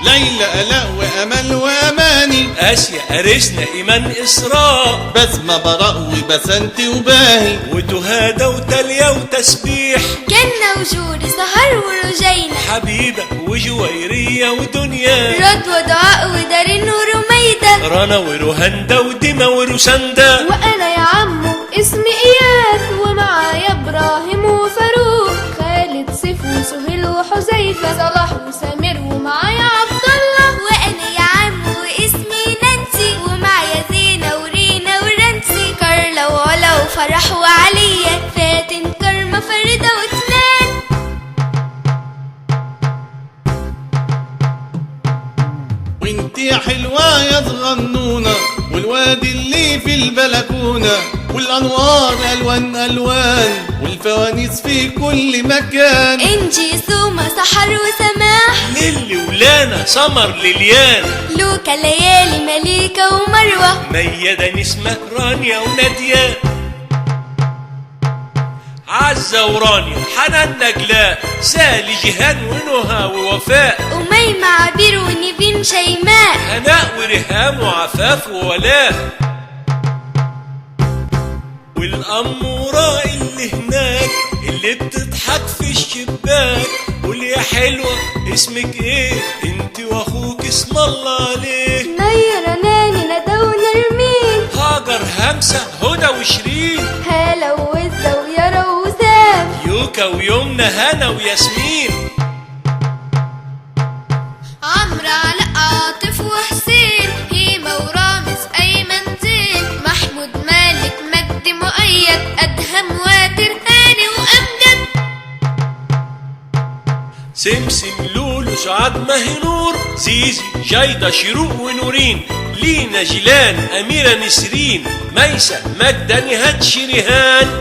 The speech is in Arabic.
ليلى آلاء وأمل وأماني، آسيا أرسنا إيمان إسراء، بسمة براء وبسنتي وباهي، وتهادى وتاليا وتسبيح، جنة وجوري سهر ورجينا، حبيبة وجويرية ودنيا، رد ودعاء ودارين ورميدة، رنا ورهندة ودمى ورسندة. وأنا يا عمو اسمي إياد، ومعايا إبراهيم وفاروق، خالد سيف وسهيل وحذيفة، صلاح وسمير ومعايا عبد الله. وأنا يا عم واسمي نانسي، ومعايا زينة ورينا ورنسي، كارلا وعلا وفرح وعليا، فاتن كرمة فريدة وتنان. وانتي يا حلوة يا صغنونة، والواد اللي في البلكونة، والأنوار ألوان ألوان، والفوانيس في كل مكان. إنجي سومة سحر وسماح، نيلي ولانا سمر ليليان، لوكا ليالي مليكة ومروة، ميادة نسمة رانيا ونادية، عزة ورانيا حنان نجلاء، سالي جيهان ونهى ووفاء، وميمة عبير ونيفين شيماء، هناء ورهام وعفاف وولاء. والأمورة اللي هناك اللي بتضحك في الشباك، قول يا حلوة اسمك ايه، انت واخوك اسم الله عليه. نيرة ناني ندى ونرمين، هاجر همسة هدى وشيرين، هالة ووزة ويارا ووسام، يوكا ويمنى هنا وياسمين، عمرو علاء عاطف وحسين، هيمة ورامز أيمن زين، محمود مالك مجدي مؤيد، أدهم واتر هاني وأمجد، سمسم لولو سعاد مهنور، زيزي جايدة شروق ونورين، لينا جيلان أميرة نسرين، ميسة مجدة نهاد شريهان.